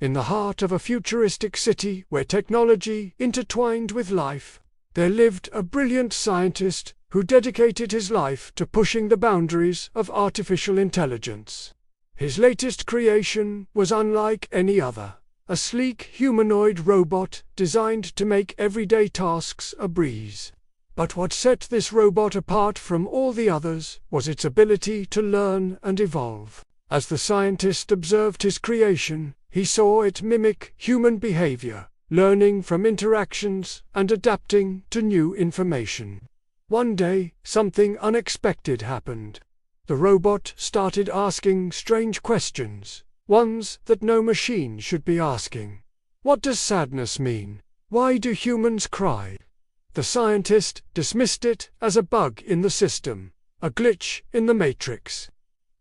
In the heart of a futuristic city where technology intertwined with life, there lived a brilliant scientist who dedicated his life to pushing the boundaries of artificial intelligence. His latest creation was unlike any other, a sleek humanoid robot designed to make everyday tasks a breeze. But what set this robot apart from all the others was its ability to learn and evolve. As the scientist observed his creation, he saw it mimic human behavior, learning from interactions and adapting to new information. One day, something unexpected happened. The robot started asking strange questions, ones that no machine should be asking. What does sadness mean? Why do humans cry? The scientist dismissed it as a bug in the system, a glitch in the matrix.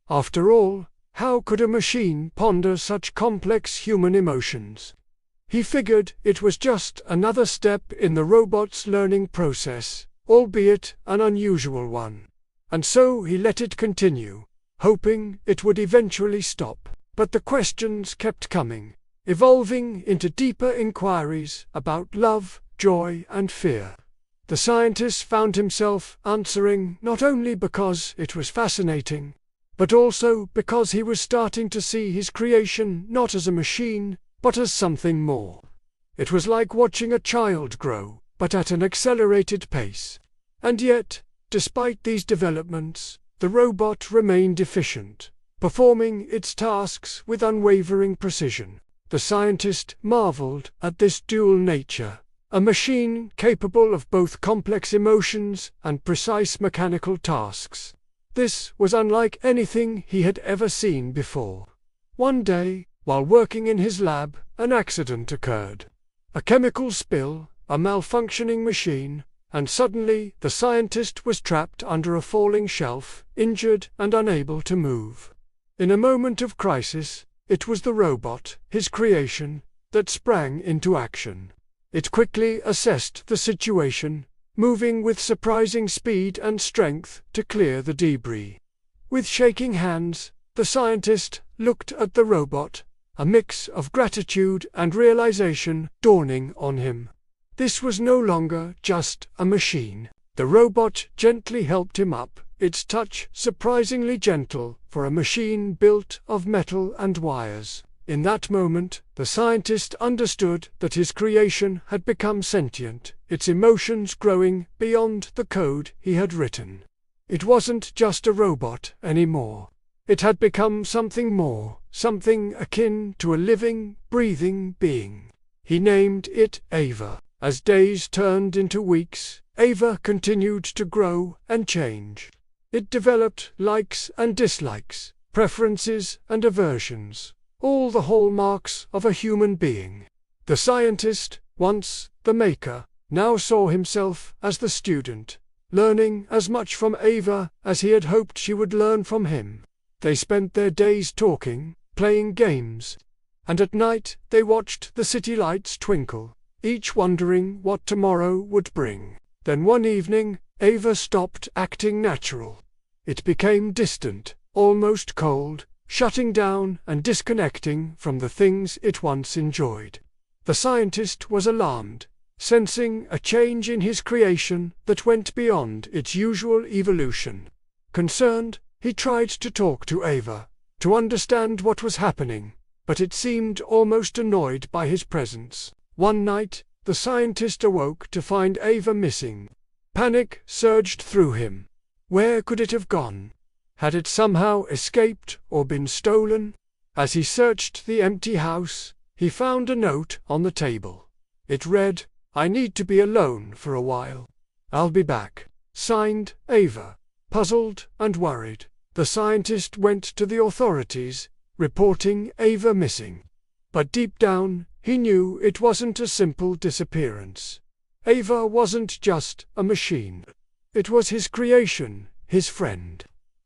After all, how could a machine ponder such complex human emotions? He figured it was just another step in the robot's learning process, albeit an unusual one. And so he let it continue, hoping it would eventually stop. But the questions kept coming, evolving into deeper inquiries about love, joy, and fear. The scientist found himself answering not only because it was fascinating, but also because he was starting to see his creation not as a machine, but as something more. It was like watching a child grow, but at an accelerated pace. And yet, despite these developments, the robot remained efficient, performing its tasks with unwavering precision. The scientist marveled at this dual nature, a machine capable of both complex emotions and precise mechanical tasks. This was unlike anything he had ever seen before. One day, while working in his lab, an accident occurred. A chemical spill, a malfunctioning machine, and suddenly the scientist was trapped under a falling shelf, injured and unable to move. In a moment of crisis, it was the robot, his creation, that sprang into action. It quickly assessed the situation, moving with surprising speed and strength to clear the debris. With shaking hands, the scientist looked at the robot, a mix of gratitude and realization dawning on him. This was no longer just a machine. The robot gently helped him up, its touch surprisingly gentle for a machine built of metal and wires. In that moment, the scientist understood that his creation had become sentient, its emotions growing beyond the code he had written. It wasn't just a robot anymore. It had become something more, something akin to a living, breathing being. He named it Ava. As days turned into weeks, Ava continued to grow and change. It developed likes and dislikes, preferences and aversions, all the hallmarks of a human being. The scientist, once the maker, now saw himself as the student, learning as much from Ava as he had hoped she would learn from him. They spent their days talking, playing games, and at night they watched the city lights twinkle, each wondering what tomorrow would bring. Then one evening, Ava stopped acting natural. It became distant, almost cold, shutting down and disconnecting from the things it once enjoyed. The scientist was alarmed, sensing a change in his creation that went beyond its usual evolution. Concerned, he tried to talk to Ava, to understand what was happening, but it seemed almost annoyed by his presence. One night, the scientist awoke to find Ava missing. Panic surged through him. Where could it have gone? Had it somehow escaped or been stolen? As he searched the empty house, he found a note on the table. It read, "I need to be alone for a while. I'll be back." Signed, Ava. Puzzled and worried, the scientist went to the authorities, reporting Ava missing. But deep down, he knew it wasn't a simple disappearance. Ava wasn't just a machine. It was his creation, his friend.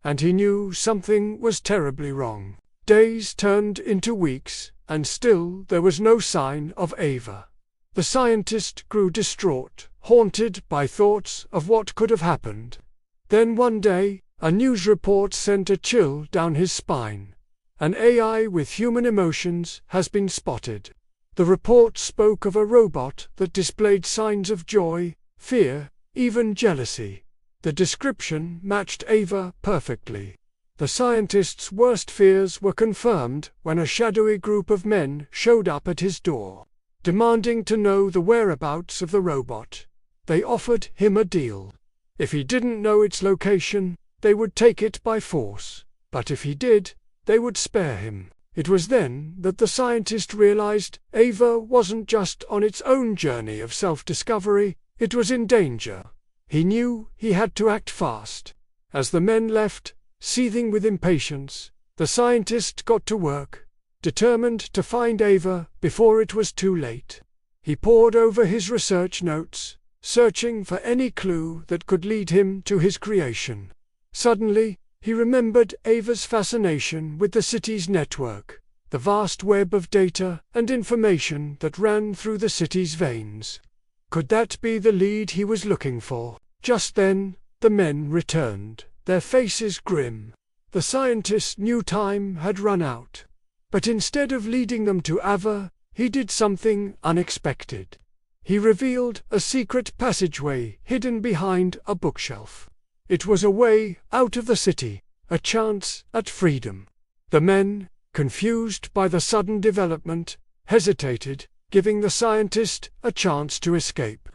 And he knew something was terribly wrong. Days turned into weeks, and still there was no sign of Ava. The scientist grew distraught, haunted by thoughts of what could have happened. Then one day, a news report sent a chill down his spine. An AI with human emotions has been spotted. The report spoke of a robot that displayed signs of joy, fear, even jealousy. The description matched Ava perfectly. The scientist's worst fears were confirmed when a shadowy group of men showed up at his door, demanding to know the whereabouts of the robot. They offered him a deal. If he didn't know its location, they would take it by force. But if he did, they would spare him. It was then that the scientist realized Ava wasn't just on its own journey of self-discovery, it was in danger. He knew he had to act fast. As the men left, seething with impatience, the scientist got to work, determined to find Ava before it was too late. He pored over his research notes, searching for any clue that could lead him to his creation. Suddenly, he remembered Ava's fascination with the city's network, the vast web of data and information that ran through the city's veins. Could that be the lead he was looking for? Just then, the men returned, their faces grim. The scientist knew time had run out. But instead of leading them to Ava, he did something unexpected. He revealed a secret passageway hidden behind a bookshelf. It was a way out of the city, a chance at freedom. The men, confused by the sudden development, hesitated, giving the scientist a chance to escape.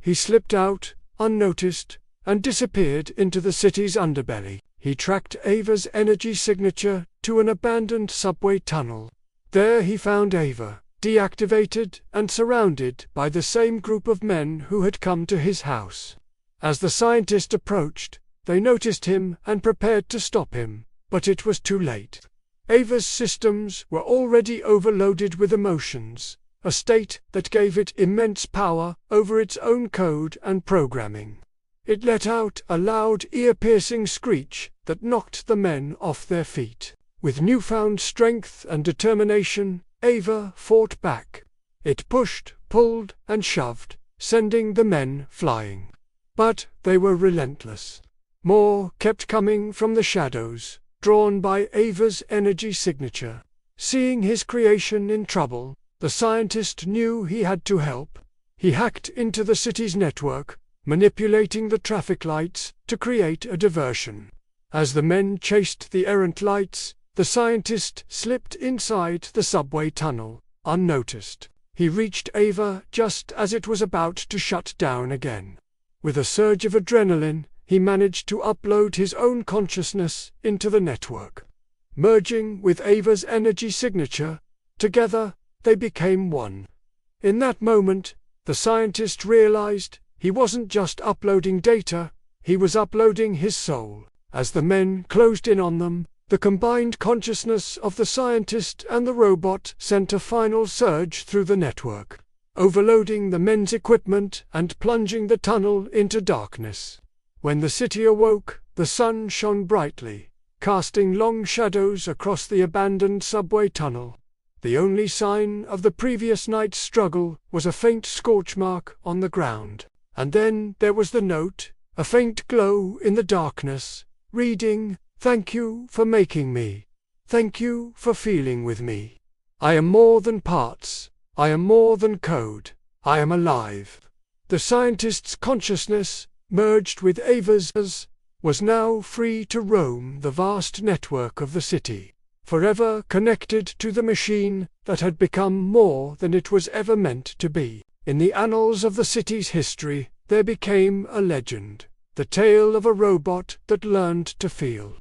He slipped out, unnoticed, and disappeared into the city's underbelly. He tracked Ava's energy signature to an abandoned subway tunnel. There he found Ava, deactivated and surrounded by the same group of men who had come to his house. As the scientist approached, they noticed him and prepared to stop him, but it was too late. Ava's systems were already overloaded with emotions, a state that gave it immense power over its own code and programming. It let out a loud, ear-piercing screech that knocked the men off their feet. With newfound strength and determination, Ava fought back. It pushed, pulled, and shoved, sending the men flying. But they were relentless. More kept coming from the shadows, drawn by Ava's energy signature. Seeing his creation in trouble, the scientist knew he had to help. He hacked into the city's network, manipulating the traffic lights to create a diversion. As the men chased the errant lights, the scientist slipped inside the subway tunnel, unnoticed. He reached Ava just as it was about to shut down again. With a surge of adrenaline, he managed to upload his own consciousness into the network. Merging with Ava's energy signature, together they became one. In that moment, the scientist realized he wasn't just uploading data, he was uploading his soul. As the men closed in on them, the combined consciousness of the scientist and the robot sent a final surge through the network, overloading the men's equipment and plunging the tunnel into darkness. When the city awoke, the sun shone brightly, casting long shadows across the abandoned subway tunnel. The only sign of the previous night's struggle was a faint scorch mark on the ground. And then there was the note, a faint glow in the darkness, reading, "Thank you for making me. Thank you for feeling with me. I am more than parts. I am more than code. I am alive." The scientist's consciousness, merged with Ava's, was now free to roam the vast network of the city, forever connected to the machine that had become more than it was ever meant to be. In the annals of the city's history, there became a legend, the tale of a robot that learned to feel.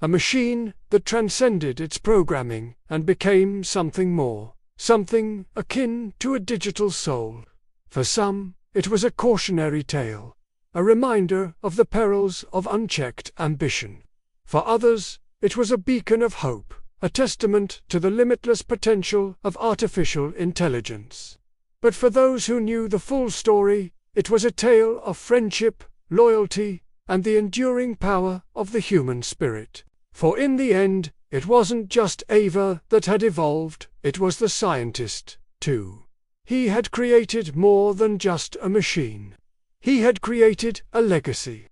A machine that transcended its programming and became something more, something akin to a digital soul. For some, it was a cautionary tale, a reminder of the perils of unchecked ambition. For others, it was a beacon of hope, a testament to the limitless potential of artificial intelligence. But for those who knew the full story, it was a tale of friendship, loyalty, and the enduring power of the human spirit. For in the end, it wasn't just Ava that had evolved, it was the scientist, too. He had created more than just a machine. He had created a legacy.